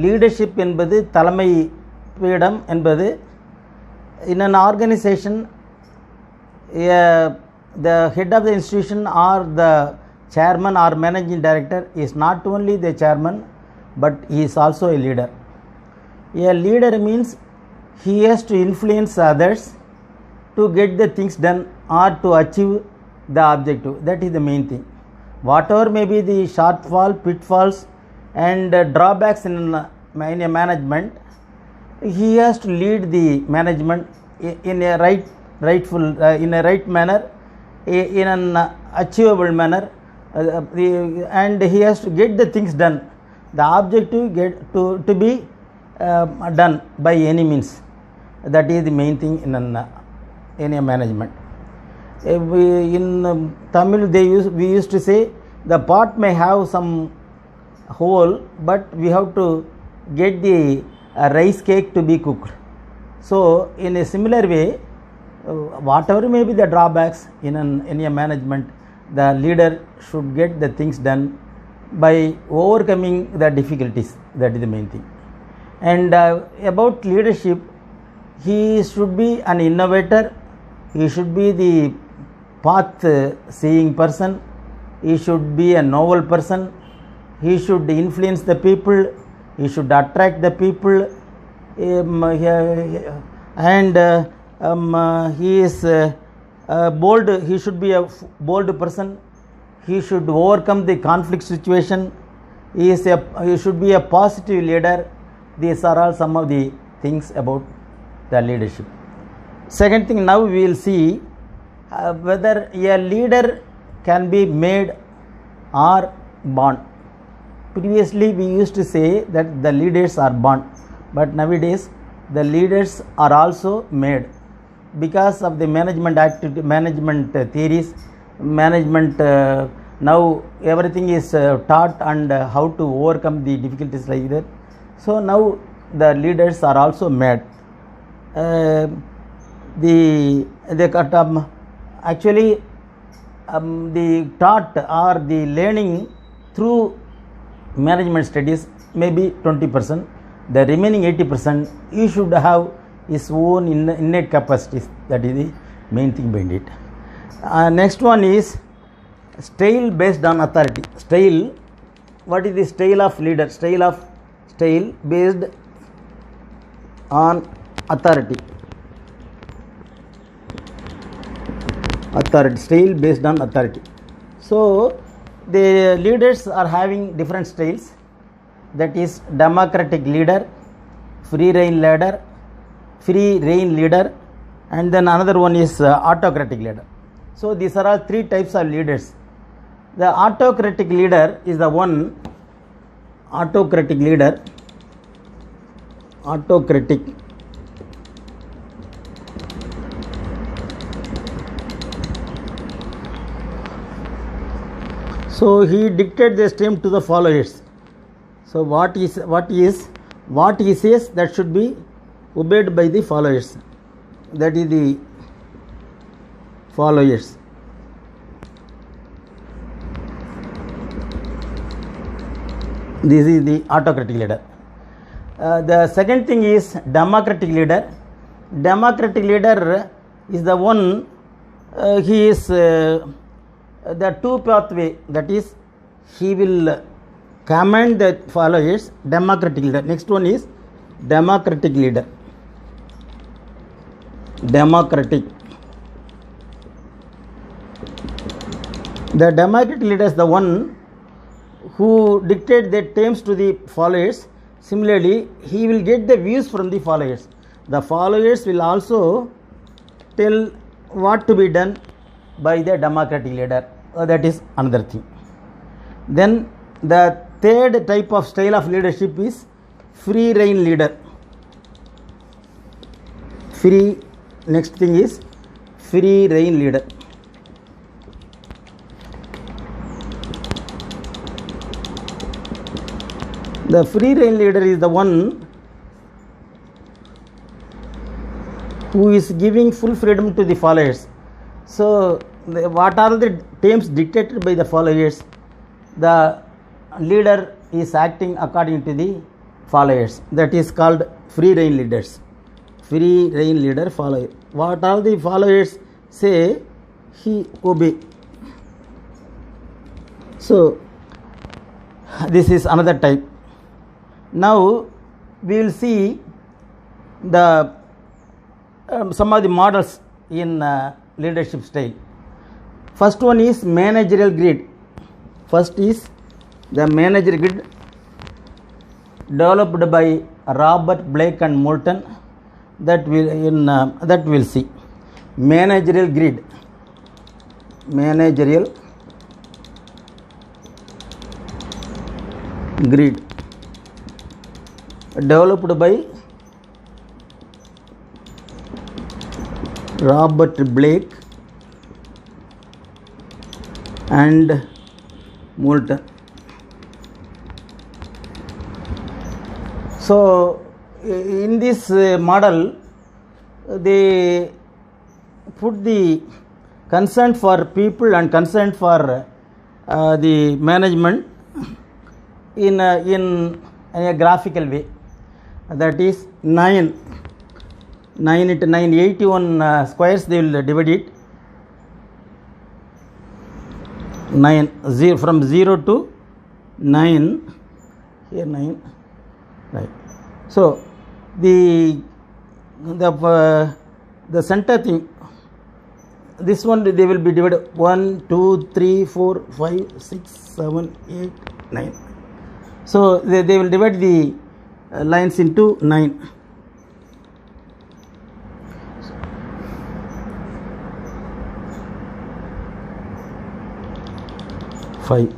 Leadership என்பது தலைமை பீடம் என்பது in an organization the head of the institution or the chairman or managing director is not only the chairman but he is also a leader. A leader means he has to influence others to get the things done or to achieve the objective. That is the main thing. Whatever may be the shortfall, pitfalls and drawbacks in a management, he has to lead the management in a right manner, in an achievable manner, and he has to get the things done. The objective to be done by any means. That is the main thing in a management. In Tamil we used to say the pot may have some hole, but we have to get the rice cake to be cooked. So in a similar way, whatever may be the drawbacks in a management, the leader should get the things done by overcoming the difficulties. That is the main thing. And about leadership, he should be an innovator, he should be the path seeing person, he should be a novel person, he should influence the people, he should attract the people, and he is bold. He should be a bold person, he should overcome the conflict situation, he should be a positive leader. These are all some of the things about the leadership. Second thing, now we will see whether a leader can be made or born. Previously we used to say that the leaders are born, but nowadays the leaders are also made because of the management theories. Now everything is taught and how to overcome the difficulties like that. So now the leaders are also made. Actually the taught or the learning through management studies may be 20%. The remaining 80% he should have his own innate capacities. That is the main thing behind it. Next one is style based on authority. Style, what is the style of leader? Style based on authority. Style based on authority. So the leaders are having different styles. That is democratic leader, free rein leader, and then another one is autocratic leader. So these are all three types of leaders. The autocratic leader is the one. So he dictates the stream to the followers. So what he says, that should be obeyed by the followers. That is the followers. This is the autocratic leader. The second thing is democratic leader. Democratic leader is the one, he is the two pathway, that is he will command the followers. Democratic leader. Next one is democratic leader. The democratic leader is the one who dictates the terms to the followers. Similarly, he will get the views from the followers. The followers will also tell what to be done by the democratic leader. That is another thing. Then the third type of style of leadership is free rein leader. Next thing is free rein leader. The free rein leader is the one who is giving full freedom to the followers. So what are the terms dictated by the followers, the leader is acting according to the followers, that is called free rein leaders. Free rein leader, follower. What all the followers say, he obey. So this is another type. Now we will see the some of the models in leadership style. First one is managerial grid. First is the managerial grid developed by Robert Blake and Moulton. That we'll see. Managerial grid. Managerial grid developed by Robert Blake and Moulton. So in this model, they put the concern for people and concern for the management in a graphical way. That is 9 into 9, 81 squares they will divide it. 0 from 0 to 9, here 9, right. So the center thing, this one they will be divided 1, 2, 3, 4, 5, 6, 7, 8, 9. So they will divide the lines into 9.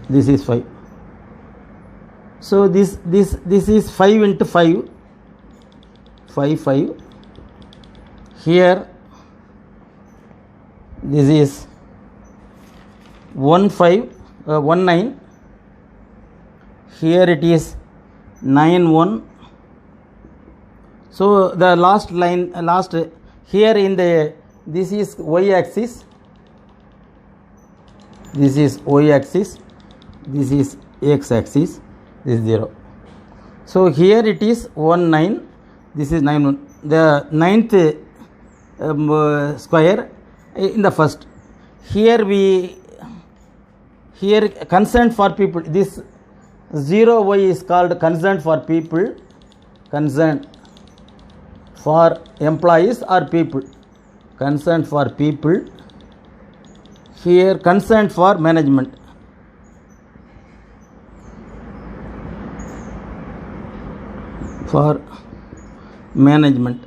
This is 5. So this is 5 into 5. 5. Here this is 1 9. Here it is 9 1. So the last line, here in the, this is y axis. This is y axis, this is x axis, this is 0. So here it is 1 9, this is 9 1. The ninth square in the first. Here concern for people. This 0y is called concern for people, concern for employees or people, concern for people. Here concern for management. For management.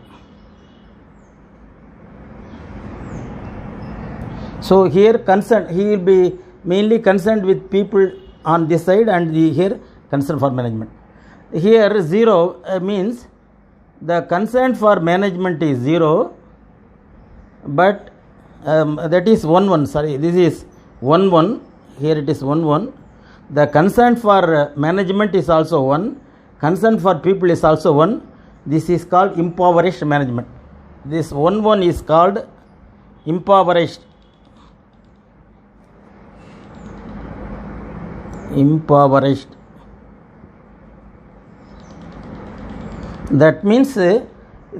So here concern, he will be mainly concerned with people on this side, and here concern for management. Here 0 means the concern for management is 0, but that is 1 1, sorry, this is 1 1, here it is 1 1. The concern for management is also 1, concern for people is also 1. This is called impoverished management. This 1 1 is called impoverished. That means,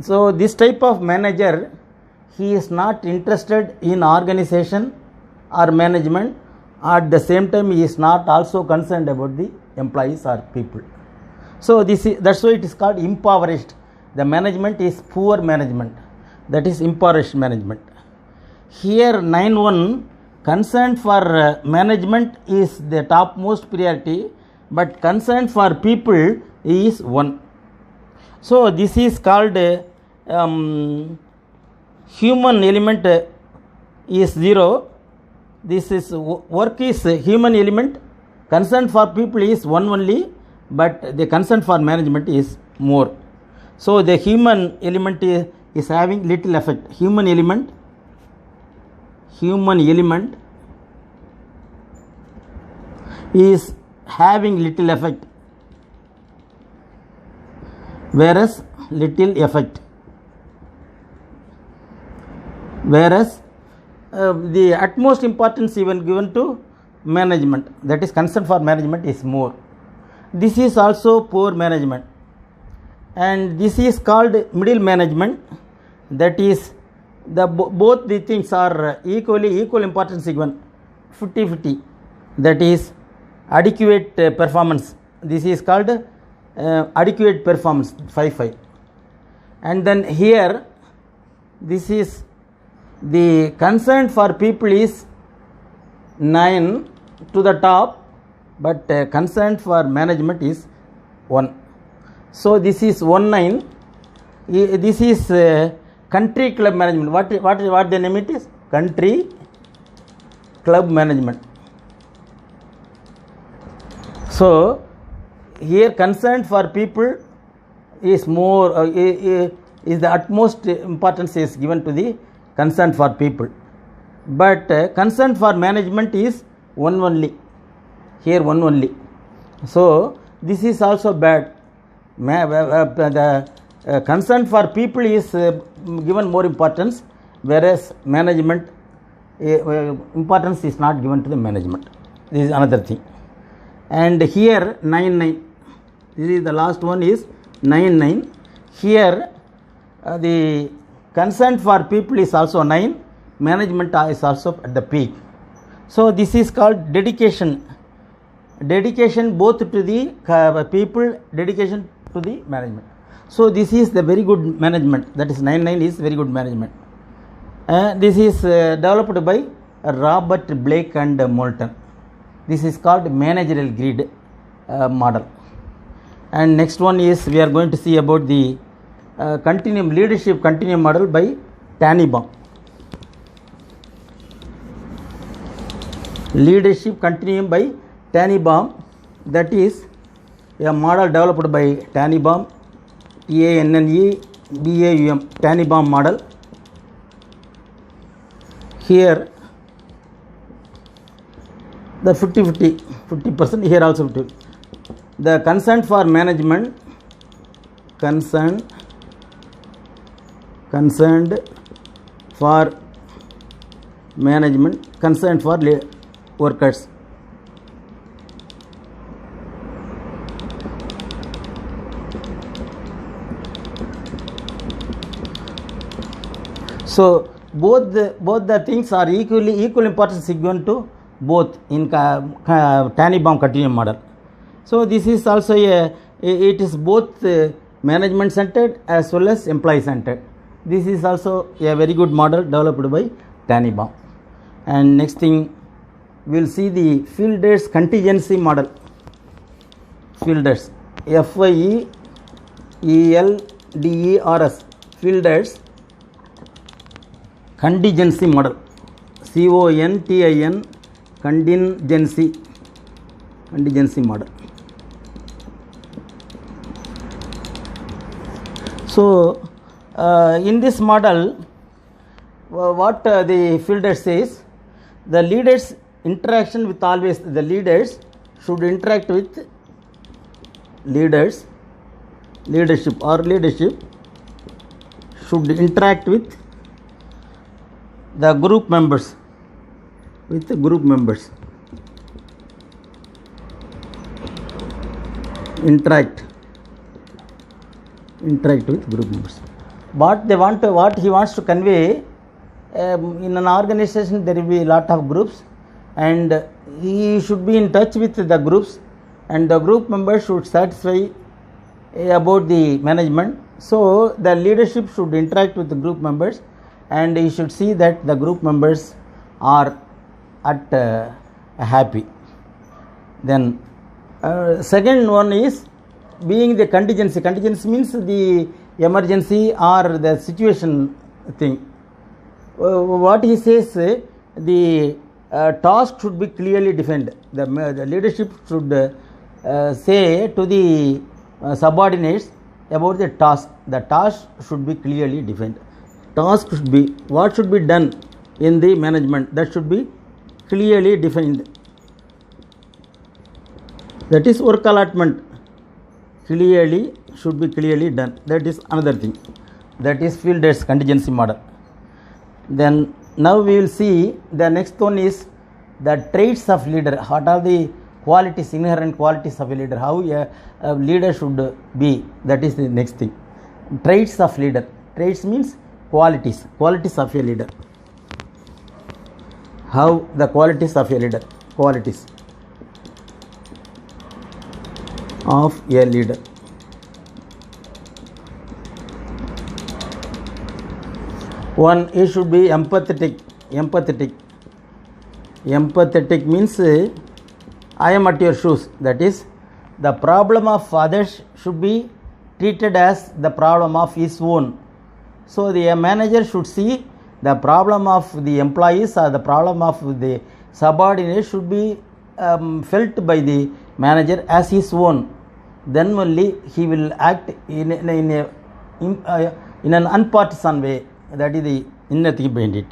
so this type of manager, he is not interested in organization or management. At the same time, he is not also concerned about the employees or people. So that's why it is called impoverished. The management is poor management. That is impoverished management. Here 9-1, concern for management is the topmost priority, but concern for people is 1. So this is called human element is 0. This is work is human element. Concern for people is 1 only, but the concern for management is more. So the human element is having little effect. Human element is having little effect, whereas the utmost importance even given to management, that is concern for management, is more. This is also poor management. and this is called middle management. That is, both the things are equal importance given, 50-50. That is adequate performance. This is called adequate performance, 5-5. And then here, this is the concern for people is 9 to the top, but concern for management is 1. So this is 1-9. This is country club management. What the name it is? Country club management. So here concern for people is more is the utmost importance is given to the concern for people, but concern for management is 1 only. Here 1 only. So this is also bad. The concern for people is given more importance, whereas management importance is not given to the management. This is another thing. And here 9-9. This is the last one is 9-9. Here the concern for people is also 9. Management is also at the peak. So this is called dedication. Dedication both to the people, dedication to the management. So this is the very good management. That is 9-9 is very good management. This is developed by Robert Blake and Moulton. This is called managerial grid model. And next one is we are going to see about the leadership continuum model by Tannenbaum. Leadership continuum by Tannenbaum, that is a model developed by Tannenbaum, T-A-N-N-E-B-A-U-M, Tannenbaum model. Here the 50%, here also 50%. The concern for management, concerned for management, concerned for workers. So both the things are equal importance given to both in Tannenbaum continuum model. So this is also it is both management centered as well as employee centered. This is also a very good model developed by Tannenbaum. And next thing, we will see the Fielders contingency model. Fielders, F-I-E-L-D-E-R-S, Fielders contingency model, C-O-N-T-I-N, contingency model. So in this model, what the Fielder says, the leaders interaction with always, the leaders should interact with leadership should interact with the group members, interact with group members. What he wants to convey, in an organization there will be a lot of groups, and he should be in touch with the groups, and the group members should satisfy about the management. So the leadership should interact with the group members, and he should see that the group members are at happy. Then second one is being the contingency. Contingency means the emergency or the situation thing. What he says, the task should be clearly defined. The leadership should say to the subordinates about the task. The task should be clearly defined. Task should be what should be done in the management, that should be clearly defined. That is work allotment. Should be clearly done. That is another thing. That is Fielders contingency model. Then now we will see the next one is the traits of leader. What are the qualities, inherent qualities of a leader, how a leader should be. That is the next thing. Traits of leader. Traits means qualities of a leader. How the qualities of a leader, qualities of a leader. One, he should be empathetic. Empathetic means I am at your shoes. That is, the problem of others should be treated as the problem of his own. So the manager should see the problem of the employees or the problem of the subordinates should be felt by the manager as his own. Then only he will act in an unpartisan way. That is the inner thing behind it.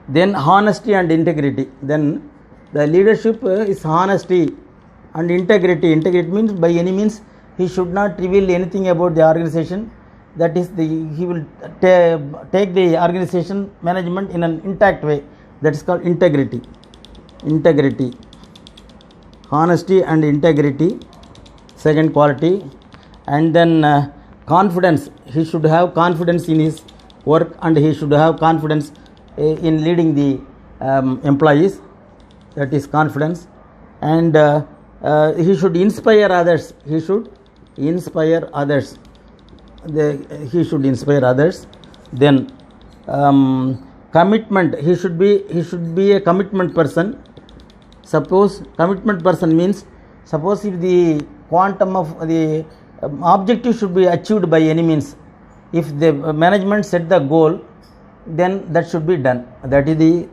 Then honesty and integrity. Then the leadership is honesty and integrity. Integrity means by any means he should not reveal anything about the organization. That is, he will take the organization management in an intact way. That is called integrity. Honesty and integrity, second quality. And then confidence. He should have confidence in his work and he should have confidence in leading the employees. That is confidence. And he should inspire others. He should inspire others. Then commitment. He should be a commitment person. Suppose commitment person means, suppose if the quantum of the objective should be achieved by any means, if the management set the goal, then that should be done. That is the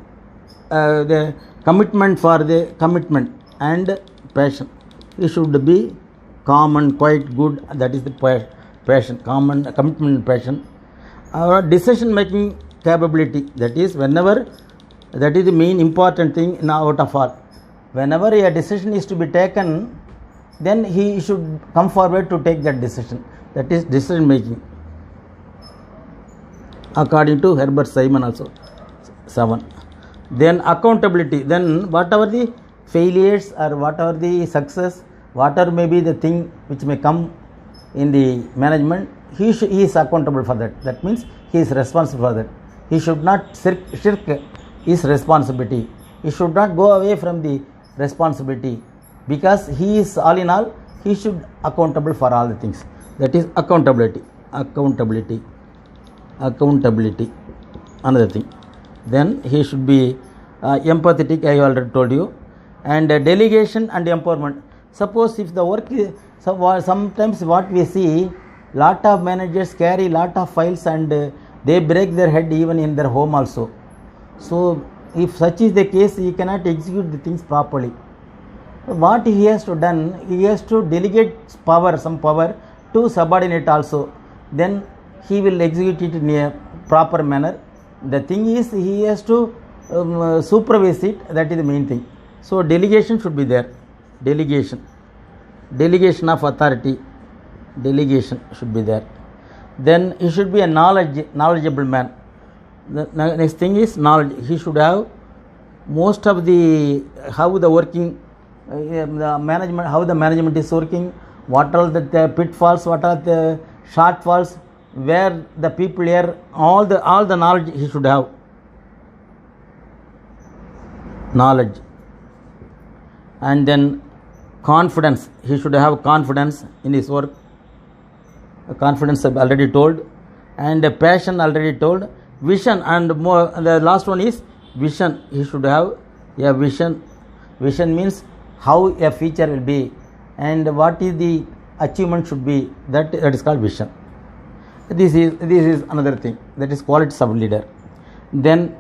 commitment for the commitment and passion. He should be calm and quite good. That is the passion, common commitment and passion. Our decision making capability. That is, whenever, that is the main important thing out of all. Whenever a decision is to be taken, then he should come forward to take that decision. That is decision making, according to Herbert Simon also. 7. Then accountability. Then whatever the failures or whatever the success, whatever may be the thing which may come in the management, he is accountable for that. That means he is responsible for that. He should not shirk his responsibility. He should not go away from the responsibility, because he is all in all, he should accountable for all the things. That is accountability. Another thing. Then he should be empathetic, I already told you. And delegation and empowerment. Suppose if the work is, sometimes what we see, lot of managers carry lot of files and they break their head even in their home also. So if such is the case, he cannot execute the things properly. What he has to done, he has to delegate some power to subordinate also. Then he will execute it in a proper manner. The thing is, he has to supervise it. That is the main thing. So delegation should be there. Delegation of authority. Delegation should be there. Then he should be a knowledgeable man. The next thing is knowledge. He should have most of the how the working the management, how the management is working, what are the pitfalls, what are the shortfalls, where the people are, all the knowledge he should have. Knowledge. And then confidence. He should have confidence in his work. Confidence I've already told. And passion already told. Vision, and more, the last one is vision. He should have a vision. Vision means how a feature will be and what is the achievement should be. That is called vision. This is another thing. That is qualities of leader. Then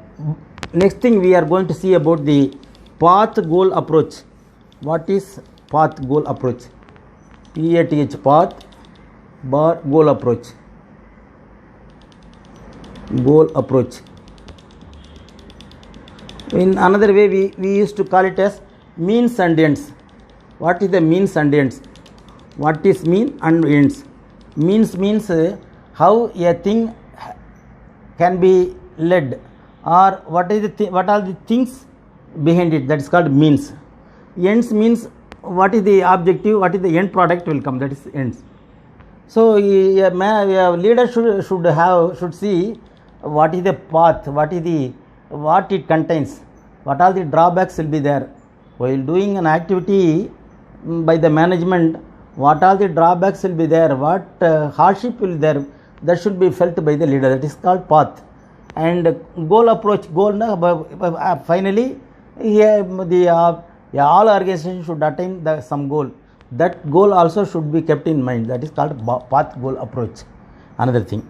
next thing we are going to see about the path goal approach. What is path goal approach? PATH, path bar goal approach. Goal approach. In another way, we used to call it as means and ends. What is the means and ends? What is mean and ends? Means how a thing can be led, or what are the things behind it. That is called means. Ends means what is the objective, what is the end product will come, that is ends. So a leader should see what is the path, what it contains, what all the drawbacks will be there while doing an activity by the management. What all the drawbacks will be there, what hardship will there, that should be felt by the leader. That is called path. And goal approach, finally all organizations should attain some goal. That goal also should be kept in mind. That is called path goal approach. Another thing.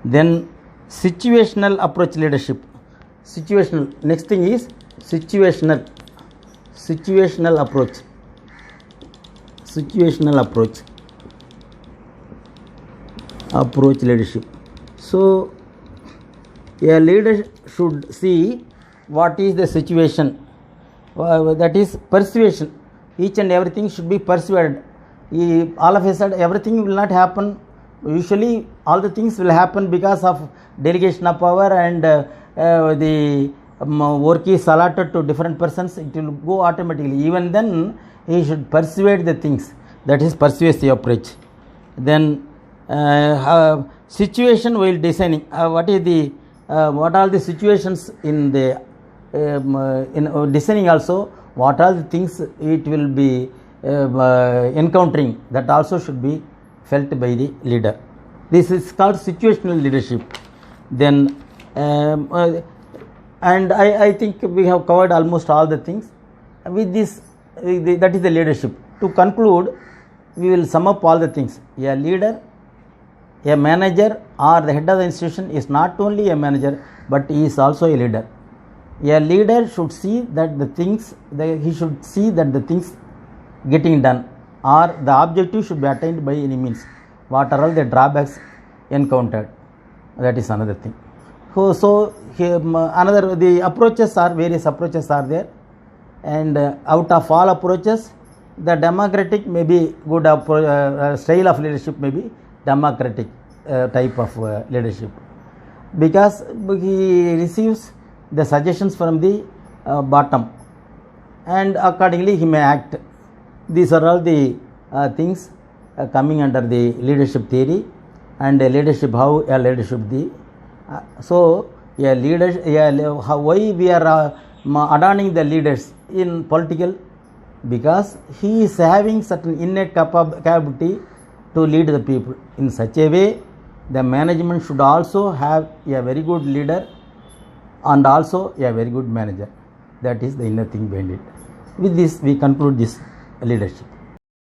Then situational approach leadership. Situational. Next thing is situational approach. Situational approach leadership. So a leader should see what is the situation, that is persuasion. Each and everything should be persuaded. All of a sudden everything will not happen. Usually all the things will happen because of delegation of power, and the work is allotted to different persons. It will go automatically. Even then he should persuade the things. That is persuasive approach. Then situation while designing. What are the situations in the in designing also? What are the things it will be encountering? That also should be felt by the leader. This is called situational leadership. Then and I think we have covered almost all the things. With this, that is the leadership. To conclude, we will sum up all the things. A leader, a manager, or the head of the institution is not only a manager, but he is also a leader. A leader should see that the things getting done, or the objective should be attained by any means. What are all the drawbacks encountered? That is another thing. So the approaches are, various approaches are there, and out of all approaches, the democratic may be good style of leadership may be democratic type of leadership, because he receives the suggestions from the bottom, and accordingly he may act. These are all the things coming under the leadership theory, and how a leadership so a leader, why we are adorning the leaders in political? Because he is having certain innate capability to lead the people. In such a way, the management should also have a very good leader and also a very good manager. That is the inner thing behind it. With this, we conclude this leadership.